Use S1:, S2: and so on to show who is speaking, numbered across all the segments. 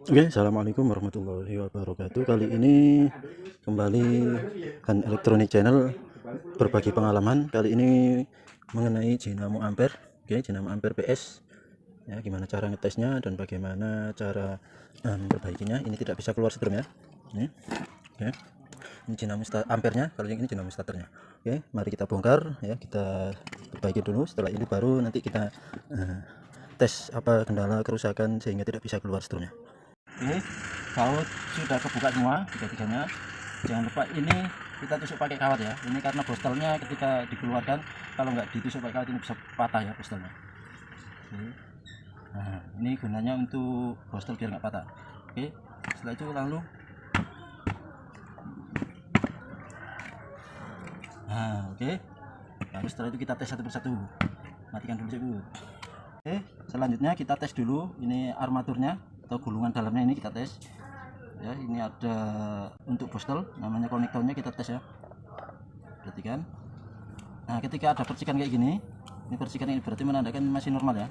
S1: Oke, assalamualaikum warahmatullahi wabarakatuh. Kali ini kembali Han Elektronik Channel berbagi pengalaman. Kali ini mengenai dinamo ampere. Oke, dinamo ampere PS. Ya, gimana cara ngetesnya dan bagaimana cara perbaikinya. Ini tidak bisa keluar setrum ya. Ini, oke. Ini dinamo ampernya. Kalau yang ini dinamo starternya. Oke, mari kita bongkar ya. Kita perbaiki dulu. Setelah ini baru nanti kita tes apa kendala kerusakan sehingga tidak bisa keluar setrumnya. Oke, baut sudah kebuka semua tiga-tiganya. Jangan lupa ini kita tusuk pakai kawat ya. Ini karena bostelnya ketika dikeluarkan kalau nggak ditusuk pakai kawat ini bisa patah ya bostelnya. Oke. Nah, ini gunanya untuk bostel biar nggak patah. Oke, setelah itu lalu oke. Lalu setelah itu kita tes satu persatu. Matikan dulu dulu. Oke, selanjutnya kita tes dulu ini armaturnya atau gulungan dalamnya, ini kita tes ya. Ini ada untuk bostel namanya konektornya, kita tes ya, perhatikan. Nah, ketika ada percikan kayak gini, ini percikan ini berarti menandakan masih normal ya.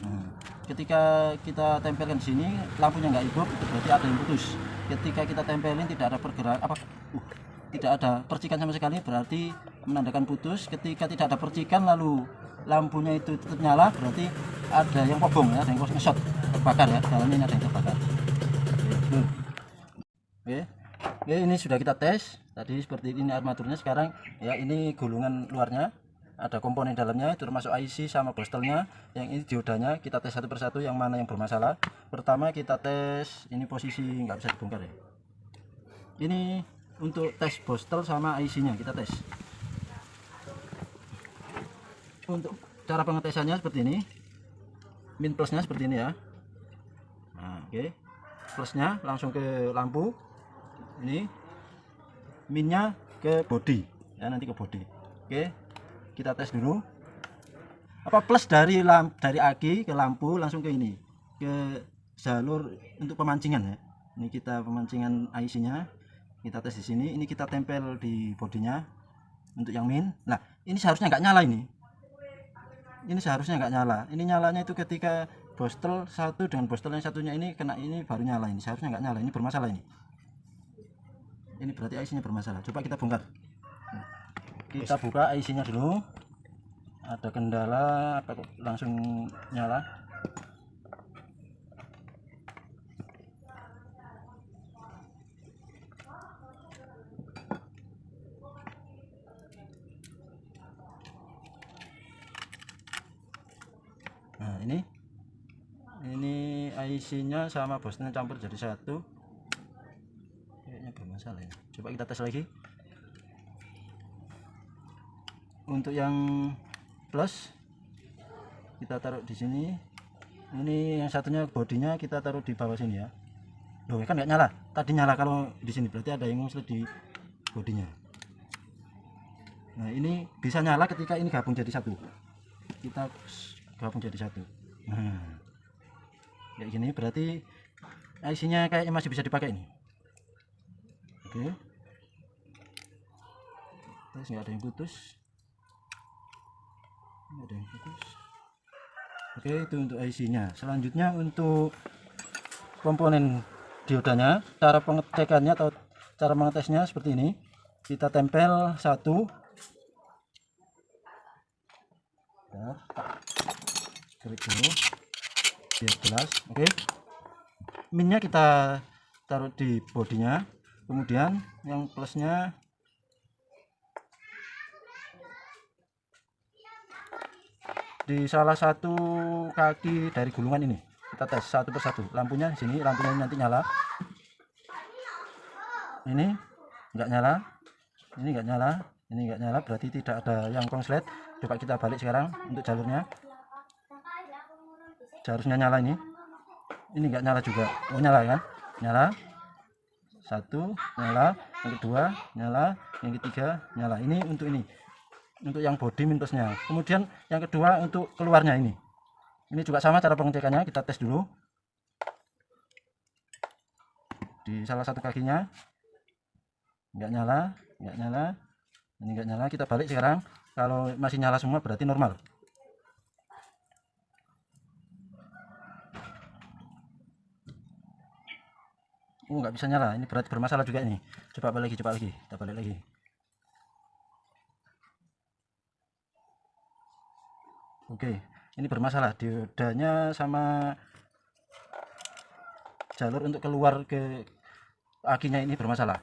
S1: Nah, ketika kita tempelkan di sini lampunya nggak hidup, itu berarti ada yang putus. Ketika kita tempelin tidak ada pergerakan tidak ada percikan sama sekali, berarti menandakan putus. Ketika tidak ada percikan lalu lampunya itu tetap nyala, berarti ada yang kobong ya, ada yang nge-shot, terbakar ya, dalamnya ini ada yang terbakar. Oke. Oke, ini sudah kita tes tadi seperti ini armaturnya. Sekarang ya, ini gulungan luarnya, ada komponen dalamnya termasuk IC sama bostelnya. Yang ini diodanya kita tes satu persatu yang mana yang bermasalah. Pertama kita tes ini, posisi nggak bisa dibongkar ya. Ini untuk tes bostel sama IC nya kita tes. Untuk cara pengetesannya seperti ini, min plusnya seperti ini ya. Nah, oke, plusnya langsung ke lampu, ini minnya ke body ya, nanti ke body. Oke, kita tes dulu apa plus dari aki ke lampu langsung ke ini, ke jalur untuk pemancingan ya. Ini kita pemancingan IC nya kita tes di sini. Ini kita tempel di bodinya untuk yang min. Nah, ini seharusnya nggak nyala, ini seharusnya nggak nyala. Ini nyalanya itu ketika bostel satu dengan bostel yang satunya ini kena, ini baru nyala. Ini seharusnya nggak nyala, ini bermasalah ini berarti IC nya bermasalah. Coba kita bongkar, kita buka IC nya dulu. Ada kendala apa kok langsung nyala? Nah, ini IC nya sama bosnya campur jadi satu, kayaknya bermasalah ya. Coba kita tes lagi. Untuk yang plus kita taruh di sini, ini yang satunya bodinya kita taruh di bawah sini ya. Loh, kan nggak nyala, tadi nyala kalau di sini, berarti ada yang nguslet di bodinya. Nah, ini bisa nyala ketika ini gabung jadi satu, kita gabung jadi satu. Nah, kayak gini berarti IC nya kayaknya masih bisa dipakai ini. Oke, terus nggak ada yang putus, nggak ada yang putus. Oke, itu untuk IC nya. Selanjutnya untuk komponen diodanya, cara pengecekannya atau cara mengetesnya seperti ini. Kita tempel satu ya, klik dulu biar jelas. Oke, minnya kita taruh di bodinya, kemudian yang plusnya di salah satu kaki dari gulungan ini. Kita tes satu persatu. Lampunya di sini, lampunya nanti nyala. Ini nggak nyala, ini nggak nyala, ini nggak nyala, berarti tidak ada yang konslet. Coba kita balik sekarang untuk jalurnya. Seharusnya nyala ini nggak nyala juga. Oh, nyala kan? Nyala. Satu nyala, yang kedua nyala, yang ketiga nyala. Ini untuk yang body minusnya. Kemudian yang kedua untuk keluarnya ini juga sama cara pengecekannya. Kita tes dulu di salah satu kakinya, nggak nyala, ini nggak nyala. Kita balik sekarang, kalau masih nyala semua berarti normal. nggak bisa nyala, ini berarti bermasalah juga ini. Coba balik lagi, kita balik lagi. Oke, ini bermasalah diodanya sama jalur untuk keluar ke akinya ini bermasalah.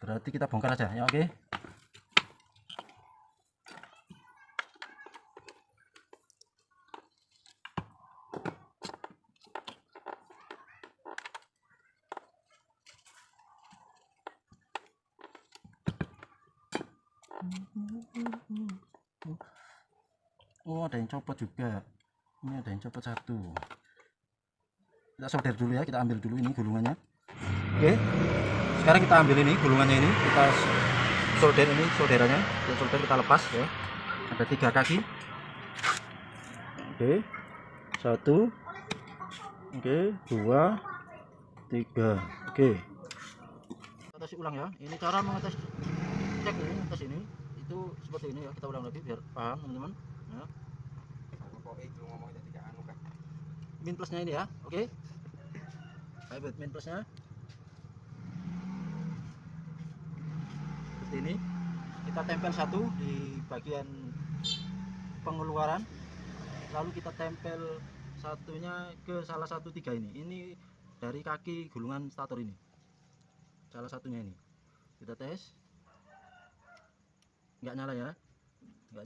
S1: Berarti kita bongkar aja ya, oke. Oh, ada yang copot juga. Ini ada yang copot satu. Kita solder dulu ya, kita ambil dulu ini gulungannya. Oke. Sekarang kita ambil ini gulungannya ini, kita solder ini solderannya, kita solder, kita lepas ya. Ada 3 kaki. Oke. 1. Oke, 2, 3. Oke. Kita tes ulang ya. Ini cara mengetes cek ini, tes ini. Itu seperti ini ya, kita ulang lagi biar paham teman-teman ya. Min plusnya ini ya, oke. Ayo buat min plusnya seperti ini, kita tempel satu di bagian pengeluaran, lalu kita tempel satunya ke salah satu 3 ini dari kaki gulungan stator ini, salah satunya ini kita tes. Nggak nyala ya, nggak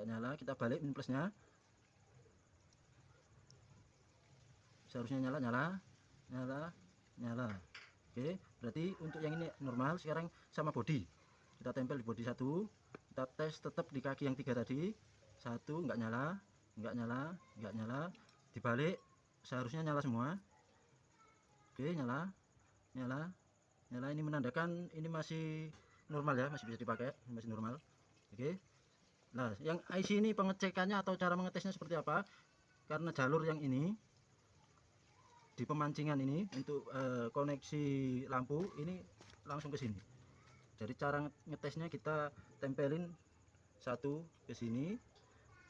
S1: nyala. Kita balik min plusnya, seharusnya nyala. Oke, berarti untuk yang ini normal. Sekarang sama bodi, kita tempel di bodi 1, kita tes tetap di kaki yang 3 tadi. 1 nggak nyala, dibalik seharusnya nyala semua. Oke, nyala. Ini menandakan ini masih normal ya, masih bisa dipakai, masih normal. Oke, nah yang IC ini pengecekannya atau cara mengetesnya seperti apa? Karena jalur yang ini di pemancingan ini untuk koneksi lampu ini langsung ke sini. Jadi cara ngetesnya kita tempelin satu ke sini,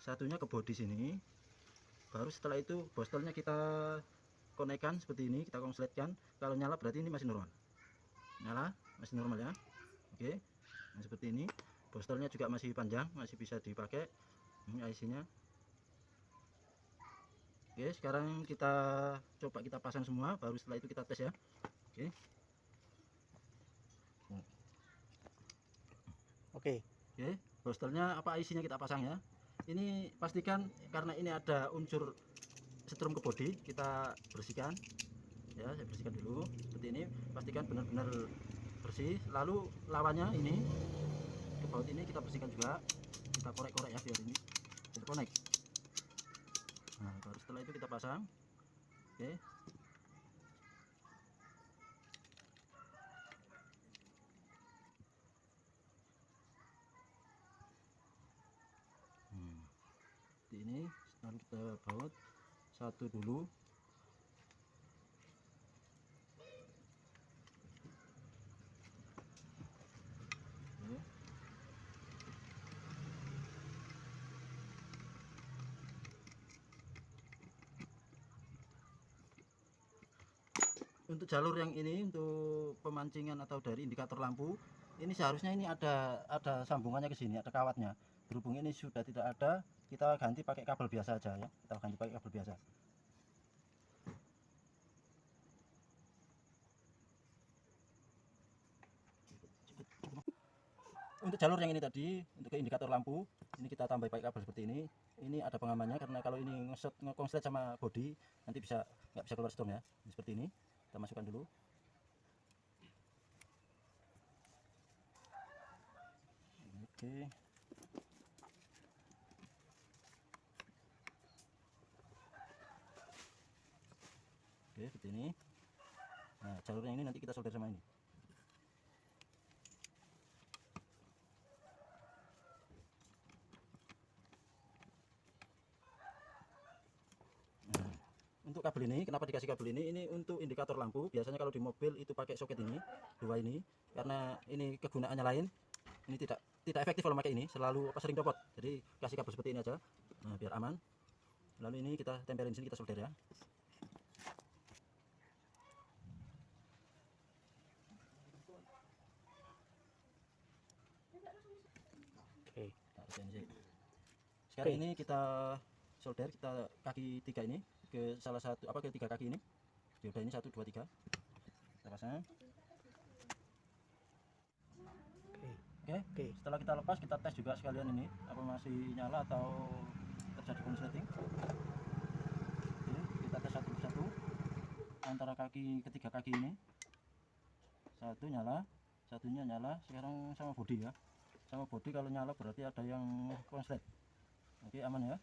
S1: satunya ke bodi sini. Baru setelah itu bostelnya kita konekkan seperti ini, kita konsletkan. Kalau nyala berarti ini masih normal. Masih normal ya. Oke. Nah, seperti ini. Bostelnya juga masih panjang, masih bisa dipakai. Ini IC-nya. Oke, sekarang kita coba kita pasang semua, baru setelah itu kita tes ya. Oke, bostelnya apa isinya kita pasang ya. Ini pastikan karena ini ada unsur setrum ke bodi, kita bersihkan ya. Saya bersihkan dulu seperti ini, pastikan benar-benar bersih. Lalu lawannya ini ke baut ini kita bersihkan juga, kita korek-korek ya biar ini terkonek. Nah, baru setelah itu kita pasang. Oke. Ini lalu kita baut satu dulu. Oke. Untuk jalur yang ini untuk pemancingan atau dari indikator lampu ini seharusnya ini ada sambungannya ke sini, ada kawatnya. Berhubung ini sudah tidak ada, kita ganti pakai kabel biasa aja ya. Kita ganti pakai kabel biasa. Untuk jalur yang ini tadi, untuk ke indikator lampu, ini kita tambah pakai kabel seperti ini. Ini ada pengamannya karena kalau ini ngekonslet sama bodi nanti nggak bisa keluar strom ya. Seperti ini. Kita masukkan dulu. Oke. Oke, seperti ini. Nah, jalurnya ini nanti kita solder sama ini. Untuk kabel ini, kenapa dikasih kabel ini? Ini untuk indikator lampu. Biasanya kalau di mobil itu pakai soket ini, 2 ini, karena ini kegunaannya lain. Ini tidak efektif kalau pakai ini, selalu sering copot. Jadi kasih kabel seperti ini aja, nah, biar aman. Lalu ini kita tempelin sini, kita solder ya. Sekarang ini kita solder, kita kaki 3 ini ke salah satu ke 3 kaki ini. Dioda ini 1 2 3. Kita pasang. Oke. Setelah kita lepas, kita tes juga sekalian ini apa masih nyala atau terjadi konsleting. Oke, kita tes satu persatu antara ketiga kaki ini. Satu nyala, satunya nyala. Sekarang sama bodi ya. Sama bodi kalau nyala berarti ada yang konslet. Oke, aman ya.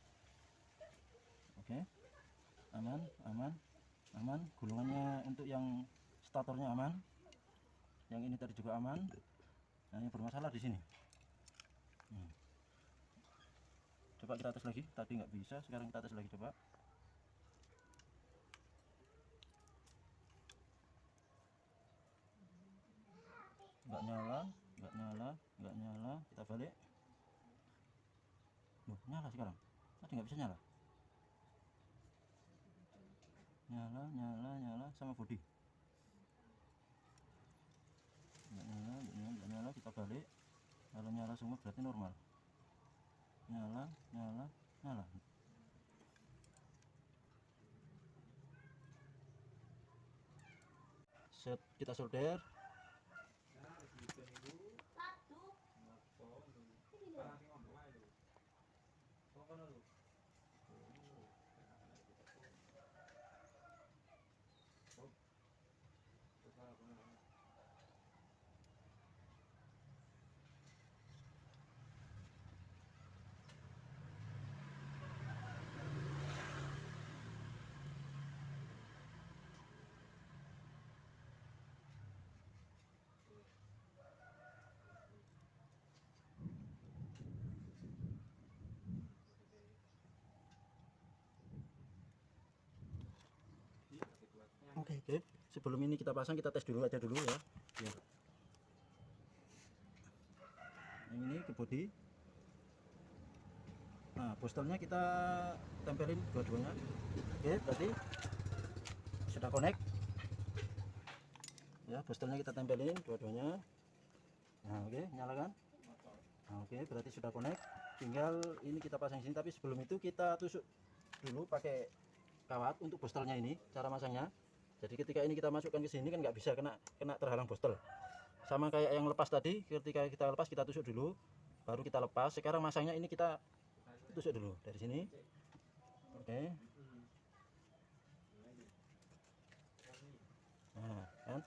S1: Oke. Aman. Gulungannya untuk yang statornya aman. Yang ini tadi juga aman. Nah, yang bermasalah di sini. Coba kita tes lagi. Tadi nggak bisa, sekarang kita tes lagi coba. Nggak nyala. Kita balik. Loh, nyala sekarang. Tadi nggak bisa nyala. Nyala sama bodi. Nggak nyala, kita balik. Kalau nyala semua berarti normal. Nyala. Set, kita solder. Oke. Sebelum ini kita pasang, kita tes dulu aja dulu ya. Yang ini ke bodi. Nah, bostelnya kita tempelin dua-duanya. Oke, berarti sudah connect. Ya, bostelnya kita tempelin dua-duanya. Nah, oke, nyalakan. Nah, oke, berarti sudah connect. Tinggal ini kita pasang sini, tapi sebelum itu kita tusuk dulu pakai kawat untuk bostelnya ini. Cara masangnya. Jadi ketika ini kita masukkan ke sini kan nggak bisa kena terhalang bostel. Sama kayak yang lepas tadi, ketika kita lepas kita tusuk dulu, baru kita lepas. Sekarang masangnya ini kita tusuk dulu dari sini. Oke. Nah, kan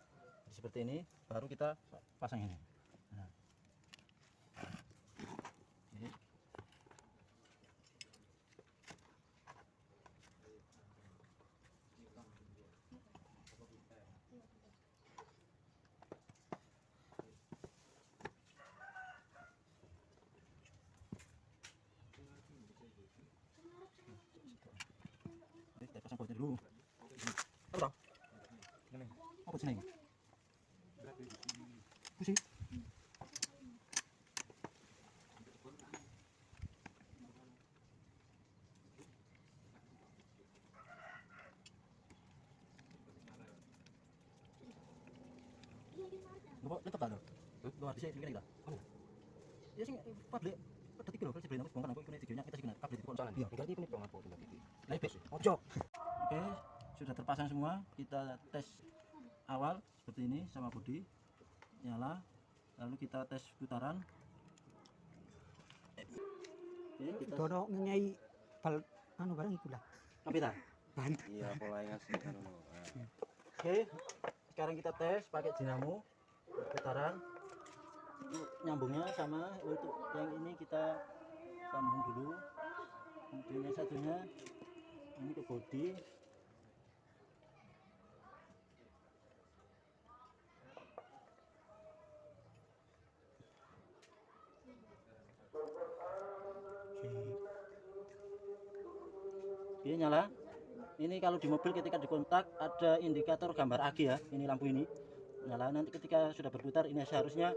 S1: seperti ini, baru kita pasang ini. Nah. Oke. Kita pasang bautnya dulu. Apa toh? Apa sini? Pusing. Lupa tetap tak ada. Luar di sini kita. Ya sing padle detik lho kalau sebelum bongkar aku ikut videonya kita sih kabel di konsolan. Iya, berarti ini bongkar aku tadi. Lepas. Ojo. Oke, sudah terpasang semua. Kita tes awal seperti ini sama bodi. Nyala. Lalu kita tes putaran. Oke, kita
S2: dono nyai bal anu barang iku lah.
S1: Apa ta?
S2: Ban.
S3: Iya, pola yang ngasih anu.
S1: Oke. Sekarang kita tes pakai dinamo putaran. Nyambungnya sama, untuk yang ini kita sambung dulu. Kemudian yang satunya ini ke bodi. Oke, nyala. Ini kalau di mobil ketika dikontak ada indikator gambar AG ya. Ini lampu ini nyala. Nanti ketika sudah berputar ini seharusnya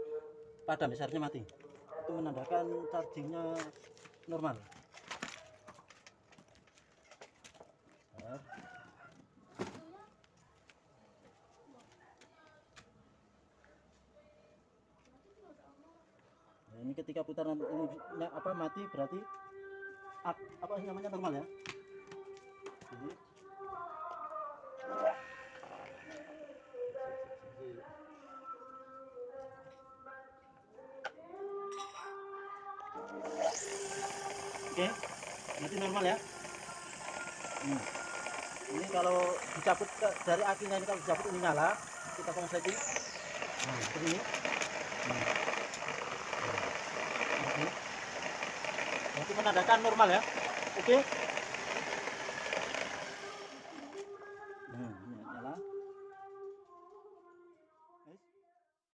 S1: padam, seharusnya mati. Itu menandakan chargingnya normal. Nah, ini ketika putaran ini mati berarti apa namanya normal ya. Ini. Oke, nanti normal ya. Ini kalau dicabut dari akinya ini, kalau dicabut ini nyala, kita konsleting. Nah, seperti ini. Nanti menandakan normal ya. Oke.